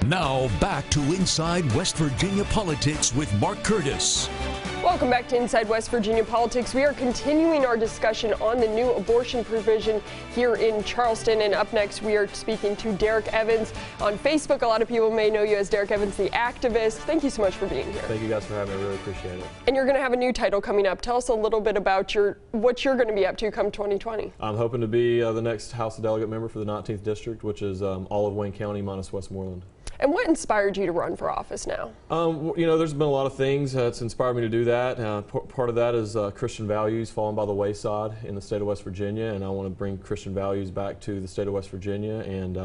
Now back to Inside West Virginia Politics with Mark Curtis. Welcome back to Inside West Virginia Politics. We are continuing our discussion on the new abortion provision here in Charleston. And up next, we are speaking to Derrick Evans. On Facebook, a lot of people may know you as Derrick Evans, the activist. Thank you so much for being here. Thank you guys for having me. I really appreciate it. And you're going to have a new title coming up. Tell us a little bit about what you're going to be up to come 2020. I'm hoping to be the next House of Delegate member for the 19th District, which is all of Wayne County minus Westmoreland. And what inspired you to run for office now? You know, there's been a lot of things that's inspired me to do that. Part of that is Christian values falling by the wayside in the state of West Virginia, and I want to bring Christian values back to the state of West Virginia. And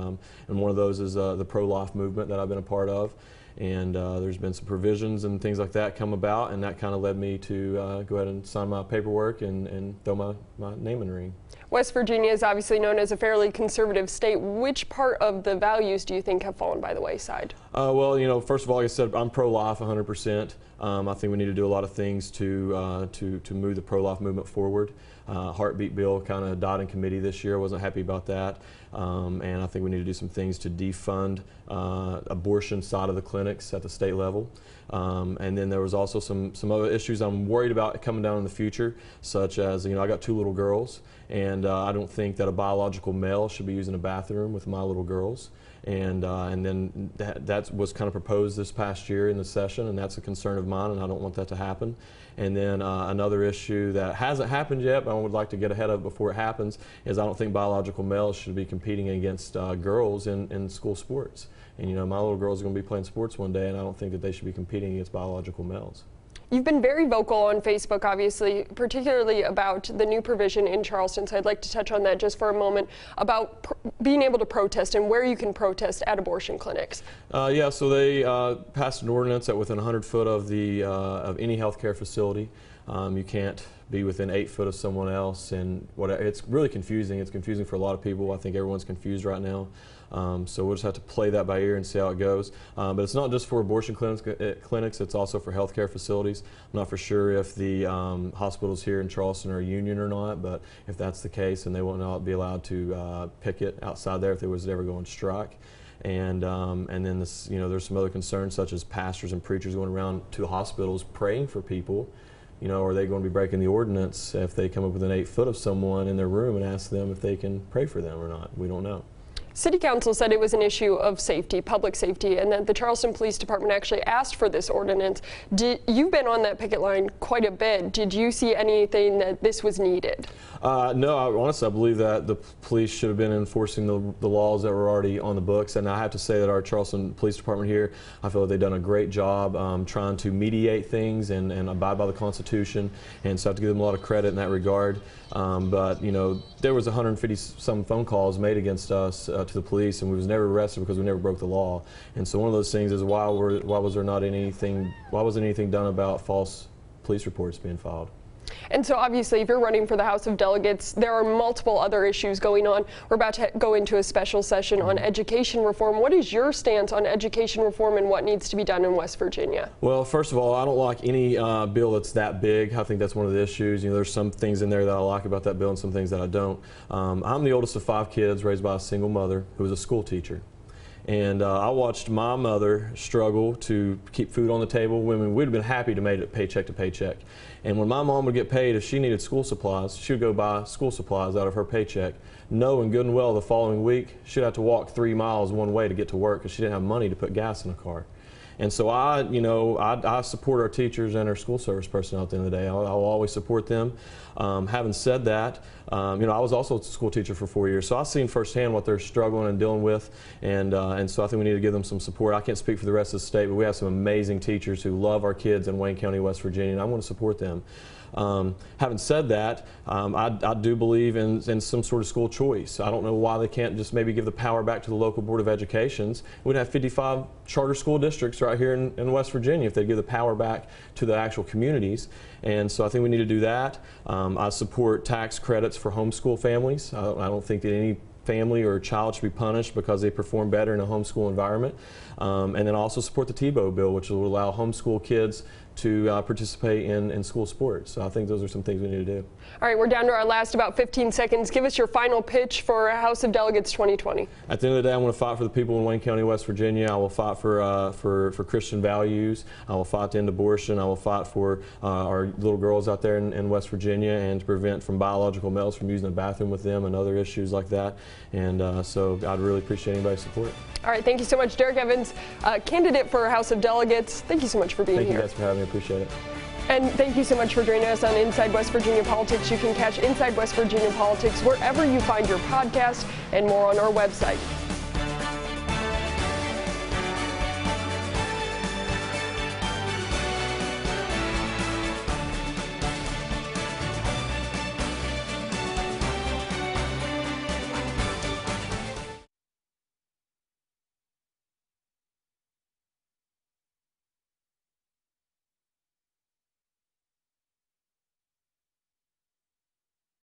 one of those is the pro-life movement that I've been a part of. And there's been some provisions and things like that come about, and that kind of led me to go ahead and sign my paperwork and throw my name in the ring. West Virginia is obviously known as a fairly conservative state. Which part of the values do you think have fallen by the wayside? Well, you know, first of all, like I said, I'm pro-life 100%. I think we need to do a lot of things to move the pro-life movement forward. Heartbeat bill kind of died in committee this year. I wasn't happy about that. And I think we need to do some things to defund abortion side of the clinics at the state level. And then there was also some other issues I'm worried about coming down in the future, such as, you know, I got 2 little girls, and I don't think that a biological male should be using a bathroom with my little girls. And then that was kind of proposed this past year in the session, and that's a concern of mine, and I don't want that to happen. And then another issue that hasn't happened yet, but I would like to get ahead of before it happens, is I don't think biological males should be competing against girls in school sports. And you know, my little girls are going to be playing sports one day, and I don't think that they should be competing against biological males. You've been very vocal on Facebook, obviously, particularly about the new provision in Charleston, so I'd like to touch on that just for a moment, about being able to protest and where you can protest at abortion clinics. Yeah, so they passed an ordinance that within 100 foot of any healthcare facility, you can't be within 8 foot of someone else, and it's really confusing. It's confusing for a lot of people. I think everyone's confused right now. So we'll just have to play that by ear and see how it goes. But it's not just for abortion clinics, it's also for healthcare facilities. I'm not for sure if the hospitals here in Charleston are a union or not, but if that's the case, then they won't be allowed to picket outside there if they was ever go on strike. And then this, you know, there's some other concerns such as pastors and preachers going around to the hospitals praying for people. You know, are they going to be breaking the ordinance if they come up within 8 foot of someone in their room and ask them if they can pray for them or not? We don't know. City Council said it was an issue of safety, public safety, and that the Charleston Police Department actually asked for this ordinance. You've been on that picket line quite a bit. Did you see anything that this was needed? No, honestly, I believe that the police should have been enforcing the laws that were already on the books. And I have to say that our Charleston Police Department here, I feel like they've done a great job trying to mediate things and abide by the Constitution. And so I have to give them a lot of credit in that regard. But, you know, there was 150-some phone calls made against us to the police, and we was never arrested because we never broke the law. And so one of those things is why wasn't anything done about false police reports being filed? And so obviously if you're running for the House of Delegates, there are multiple other issues going on. We're about to go into a special session on education reform. What is your stance on education reform and what needs to be done in West Virginia? Well, first of all, I don't like any bill that's that big. I think that's one of the issues. You know, there's some things in there that I like about that bill and some things that I don't. I'm the oldest of 5 kids raised by a single mother who was a school teacher. And I watched my mother struggle to keep food on the table. Women, we'd have been happy to make it paycheck to paycheck. And when my mom would get paid, if she needed school supplies, she would go buy school supplies out of her paycheck, knowing good and well the following week she'd have to walk 3 miles one way to get to work because she didn't have money to put gas in a car. And so I support our teachers and our school service personnel at the end of the day. I'll always support them. Having said that, I was also a school teacher for 4 years, so I've seen firsthand what they're struggling and dealing with, and so I think we need to give them some support. I can't speak for the rest of the state, but we have some amazing teachers who love our kids in Wayne County, West Virginia, and I want to support them. Having said that, I do believe in some sort of school choice. I don't know why they can't just maybe give the power back to the local Board of Educations. We'd have 55 charter school districts right here in West Virginia if they give the power back to the actual communities. And so I think we need to do that. I support tax credits for homeschool families. I don't think that any family or child should be punished because they perform better in a homeschool environment. And then also support the TBO bill, which will allow homeschool kids to participate in school sports. So I think those are some things we need to do. All right, we're down to our last about 15 seconds. Give us your final pitch for House of Delegates 2020. At the end of the day, I want to fight for the people in Wayne County, West Virginia. I will fight for Christian values. I will fight to end abortion. I will fight for our little girls out there in West Virginia and to prevent from biological males from using the bathroom with them and other issues like that. And so I'd really appreciate anybody's support. All right, thank you so much, Derrick Evans, candidate for House of Delegates. Thank you so much for being here. Thank you guys for having me. Appreciate it. And thank you so much for joining us on Inside West Virginia Politics. You can catch Inside West Virginia Politics wherever you find your podcast and more on our website.